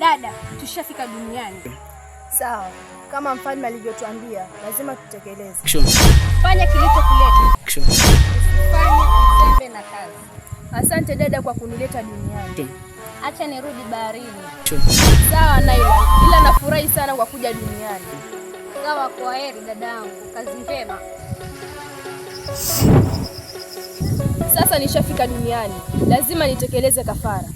Dada, tushafika duniani. Sawa, kama mfalme alivyotuambia, lazima tutekeleze. Fanya kilichokuleta. Fanya uzembe na kazi. Asante dada kwa kunileta duniani. Acha nirudi baharini. Sawa Naila, ila nafurahi sana kwa kuja duniani. Sawa, kwaheri dadangu, kazi njema. Sasa nishafika duniani, lazima nitekeleze kafara.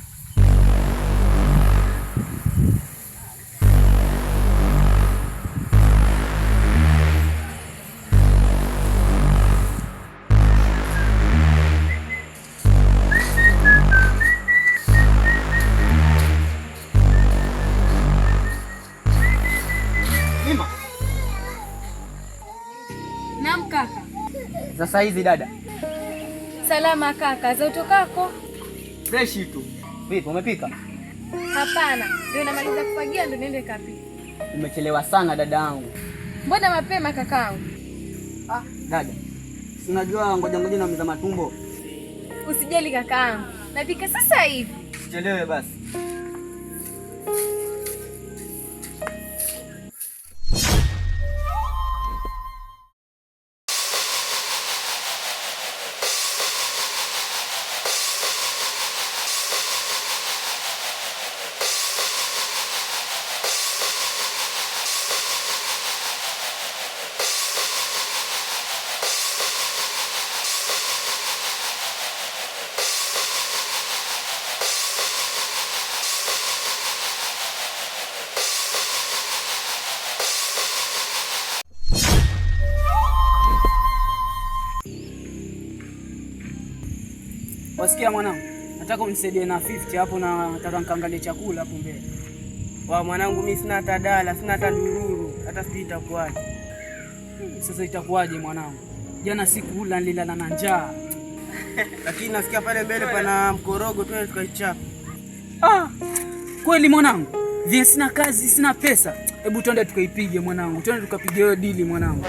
Naam kaka. Sasa hizi dada. Salama kaka, za utokako? Fresh tu. Vipi, umepika? Hapana, ndio namaliza kufagia ndio niende kapika. Umechelewa sana dada yangu. Mbona mapema kakangu? Dada. Sinajua ngoja na mza matumbo. Usijali kakaangu. Napika sasa hivi. Chelewe basi. Wasikia mwanangu, nataka unisaidie na 50 hapo, na nataka nikaangalie chakula hapo mbele. Mwanangu, mimi sina hata dala, sina hata ndururu, hata sijui itakuwaje. Sasa itakuwaje mwanangu? Jana sikula, nililala na njaa. Lakini nasikia pale mbele pana mkorogo, twende tukaichapa. Kweli mwanangu? Vile sina kazi, sina pesa. Hebu twende tukaipige mwanangu. Twende tukapige hiyo dili mwanangu.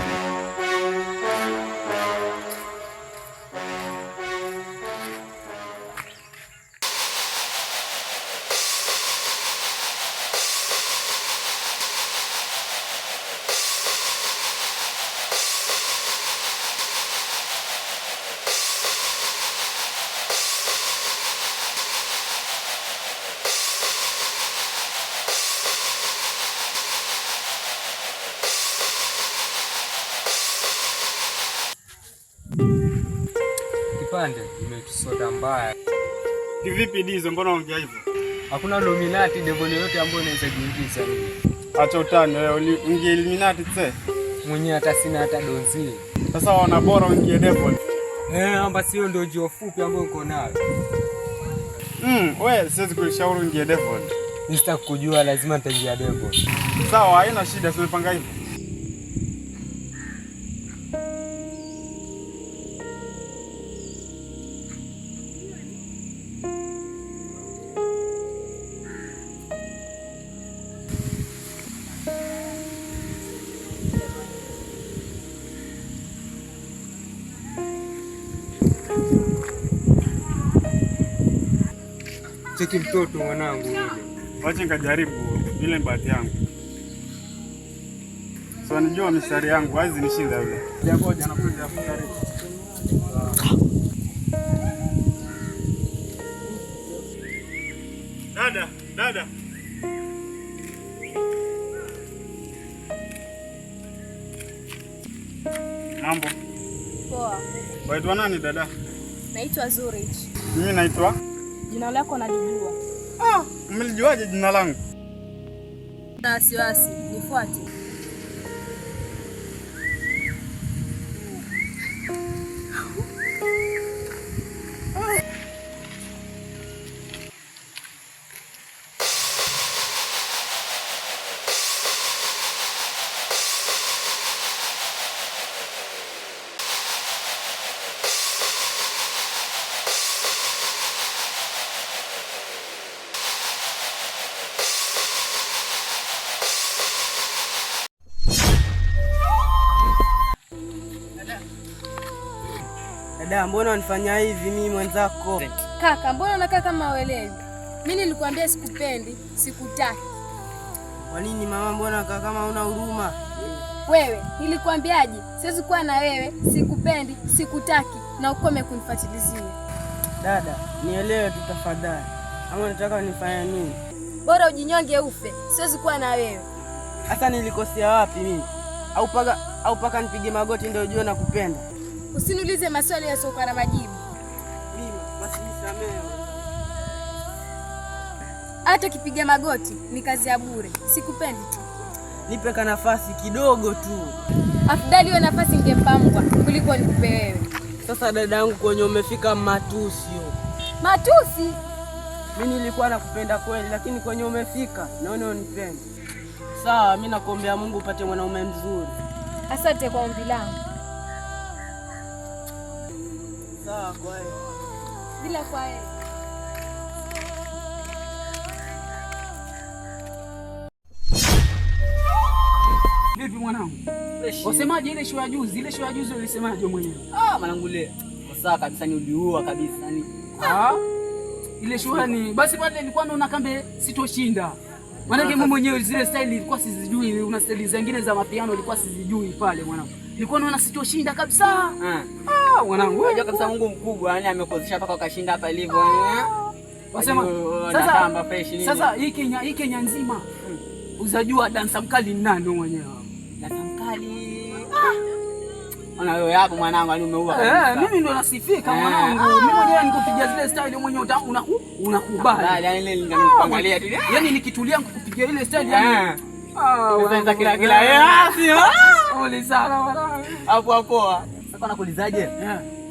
Kipande imetusota mbaya. Kivipi Dizo, mbona unaongea hivyo? Hakuna Illuminati devil yote ambayo inaweza kuingiza mimi. Acha utani wewe, ungie Illuminati tse. Mwenye hata sina hata donzi. Sasa wana bora ungie devil. Amba sio ndio jio fupi ambayo uko nayo. Wewe siwezi kulishauri ungie devil. Nisitaki kujua, lazima nitaingia devil. Sawa, haina shida, tumepanga hivyo. Cheki mtoto mwanangu yule. Wacha nikajaribu, ile bahati yangu. So nijua mistari yangu, hazi nishinda yule. Ngoja nakuja mstari. Dada. Mambo. Poa. Waitwa nani dada? Naitwa Zurich. Mimi naitwa? Jina lako nalijua. Umelijuaje jina langu? Na wasiwasi, nifuate. Dada, mbona unifanya hivi mimi mwenzako? Kaka, mbona unakaa kama uelewi? Mimi nilikwambia sikupendi, sikutaki. Kwa nini mama, mbona kama una huruma? Wewe, nilikwambiaje? Siwezi kuwa na wewe, sikupendi, sikutaki na ukome kunifuatilizia. Dada, nielewe tu tafadhali. Ama unataka nifanye nini? Bora ujinyonge ufe, siwezi kuwa na wewe. Hasa nilikosea wapi mimi? Au paka nipige magoti ndio ujue na kupenda? Usiniulize maswali yasiokuwa na majibu. Mimi basi nisamehe. Hata kipiga magoti ni kazi ya bure. Sikupendi tu. Nipe ka nafasi kidogo tu. Afadhali hiyo nafasi ingempa mbwa kuliko nikupe wewe. Sasa dada yangu, kwenye umefika matusi yo. Matusi? Mimi nilikuwa nakupenda kweli, lakini kwenye umefika naona unipende. Sawa, mimi nakuombea Mungu upate mwanaume mzuri. Asante kwa ombi langu. Sawa, kwa hiyo. Bila kwa hiyo. Vipi mwanangu? Wasemaje ile show ya juzi? Ile show ya juzi ulisemaje mwenyewe? Mwanangu ile. Sawa kabisa, ni uliua kabisa ni. Ile show ni basi pale nilikuwa naona kambe sitoshinda. Maana mimi mwenyewe zile style ilikuwa sizijui, una style zingine za mapiano ilikuwa sizijui pale mwanangu. Nilikuwa naona sitoshinda kabisa. Mwanangu, unajua kabisa Mungu mkubwa, yani amekozesha mpaka ukashinda hapa ilivyo. Wasema sasa hii Kenya nzima uzajua dansa mkali ni nani mwenyewe? Dansa mkali. Ona wewe hapo mwanangu, yani umeua. Mimi ndo nasifika mwanangu. Mimi mwenyewe nikupigia zile style mwenyewe unakubali. Yani ile ningekuangalia tu. Yani nikitulia kukupigia ile style yani. Unaweza kila. Sio? Ole sana mwanangu. Hapo. Sasa nakuulizaje?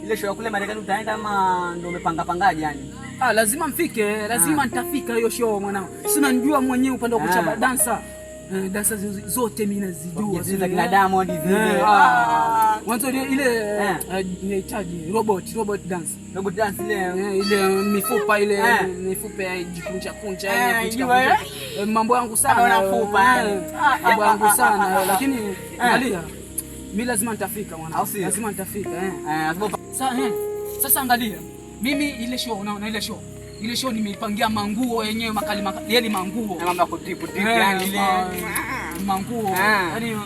Ile show ya kule Marekani utaenda ama ndio umepanga pangaje yani? Lazima mfike, lazima nitafika hiyo show mwanangu. Si unanijua mwenyewe upande wa kuchapa dansa. Dansa zote mimi nazijua. Zile kina Diamond zile. Mwanzo ile inahitaji robot dance. Robot dance ile mifupa ya jikunja mambo yangu sana. Mambo yangu sana lakini angalia. Mimi lazima nitafika mwanangu. Lazima nitafika Sasa angalia. Mimi ile show unaona ile show nimeipangia manguo yenyewe makali yani manguo. Na mambo kutipu yani ile manguo. Yani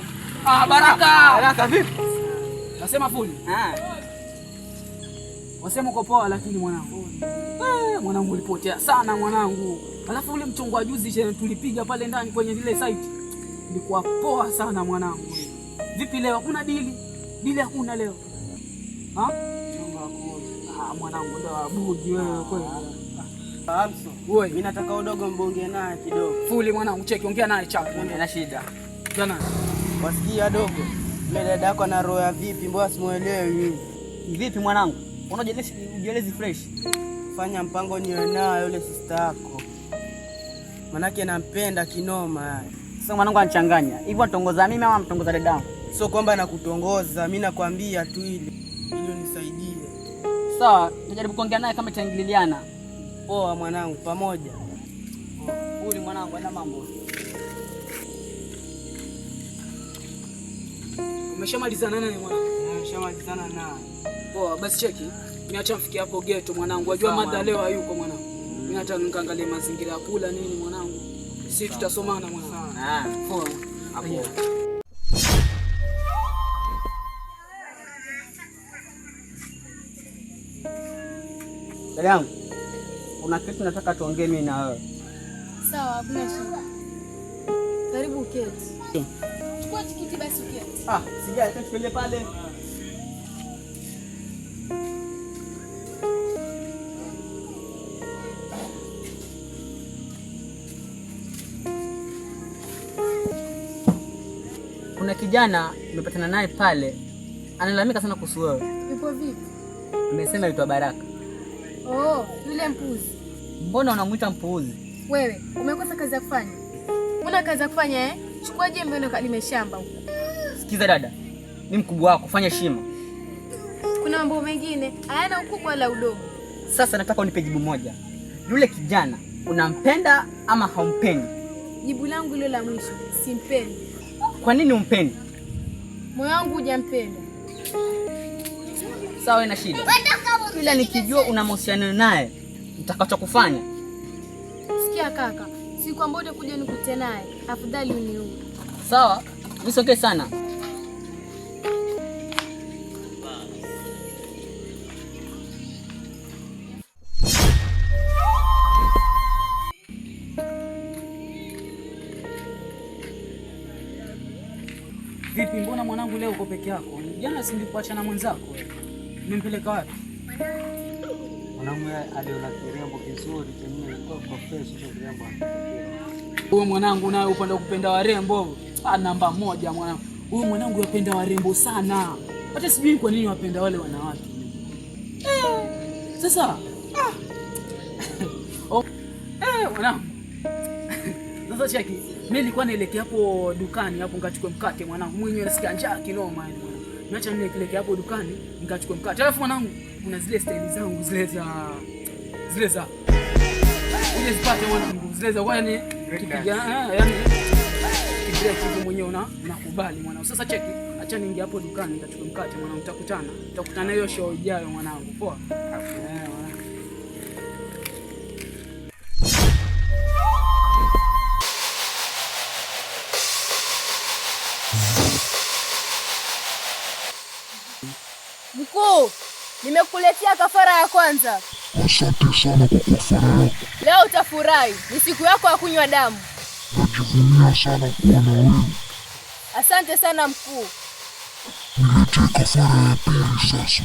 Baraka vipi? Nasema full. Wasema uko poa lakini mwanangu. Mwanangu ulipotea sana mwanangu. Alafu ule mchongo wa juzi tulipiga pale ndani kwenye ile site. Ilikuwa poa sana mwanangu. Vipi leo hakuna dili? Dili hakuna leo. Mwanangu ndo abuji wewe kweli. Amso. Wewe mimi nataka udogo mbonge naye kidogo. Fuli mwanangu, cheki ongea naye chapa. Ana shida. Jana. Wasikia dogo. Yule dada yako ana roho ya vipi? Mbona simuelewi? Vipi mwanangu? Unajelezi fresh. Fanya mpango niwe naye yule sister yako. Manake nampenda kinoma yani. Sasa mwanangu anachanganya. Hivi atongoza mimi ama mtongoza dadangu? Sio kwamba nakutongoza, mimi nakwambia tu ili unisaidie. Sawa, nitajaribu kuongea naye kama tangiliana. Poa mwanangu, pamoja. Uli mwanangu, ana mambo. Umeshamalizana naye mwanangu? Nimeshamalizana naye. Poa, basi cheki. Niacha mfikie hapo ghetto mwanangu. Wajua mada leo hayuko mwanangu. Mimi hata nikaangalia mazingira ya kula nini mwanangu. Sisi tutasomana mwanangu. Poa. Hapo. Dadangu, kuna kitu nataka tuongee mimi na wewe. Sawa, hakuna shida. Karibu uketi. Chukua tikiti basi uketi. Sijai tuende pale. Kuna kijana nimepatana naye pale. Analalamika sana kuhusu wewe. Yupo vipi? Amesema aitwa Baraka. Yule mpuzi. Mbona unamuita mpuzi? Wewe, umekosa kazi ya kufanya? Una kazi ya kufanya Chukua jembe uende kalime shamba huko. Sikiza dada. Mimi mkubwa wako, fanya heshima. Kuna mambo mengine hayana ukubwa wala udogo. Sasa nataka unipe jibu moja. Yule kijana unampenda ama haumpendi? Jibu langu hilo la mwisho, simpendi. Kwa nini umpendi? Moyo wangu hujampenda. Sawa, ina shida. Ila nikijua una mahusiano naye, nitakachokufanya Sikia kaka, siku ambayo utakuja nikute naye, afadhali uniue. Sawa, nisogee sana. Vipi, mbona mwanangu leo uko peke yako? Jana si nilikuacha na mwenzako. Nimempeleka wapi? Mwanangu aliona kirembo kizuri chenyewe kwa fresh hicho kirembo. Huyo mwanangu naye upande kupenda warembo. Namba moja mwanangu. Huyo mwanangu yapenda warembo sana. Hata sijui kwa nini wapenda wale wanawake. Sasa mwanangu. Sasa cheki, mimi nilikuwa naelekea hapo dukani hapo nikachukua mkate mwanangu. Mwenyewe nasikia njaa kinoma yani mwanangu. Niacha nielekea hapo dukani nikachukua mkate. Alafu mwanangu kuna zile style zangu zile za ile zipate mwanangu zile za kwani kipiga yani kipiga kitu mwenyewe unakubali mwanangu. Sasa cheki, acha niingie hapo dukani nikachukua mkate mwanangu, tutakutana hiyo show ijayo mwanangu. Poa. Mkuu, nimekuletea kafara ya kwanza. Asante sana kwa kafara yako. Leo utafurahi, ni siku yako ya kunywa damu. Najivunia sana kuwa na wewe. Asante sana mkuu. Niletee kafara ya pili sasa.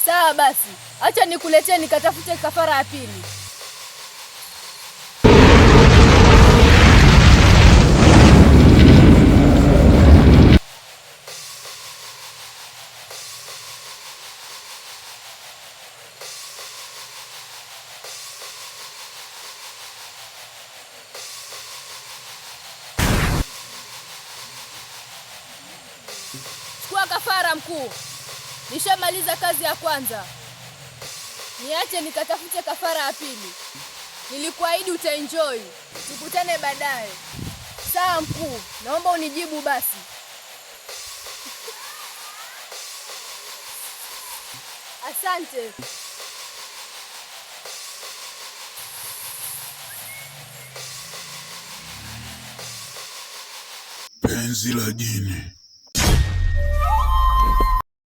Sawa basi, acha nikuletee nikatafute kafara ya pili. Chukua kafara mkuu. Nishamaliza kazi ya kwanza. Niache nikatafute kafara ya pili. Nilikuahidi utaenjoy. Tukutane baadaye. Sawa mkuu, naomba unijibu basi. Asante. Penzi la jini.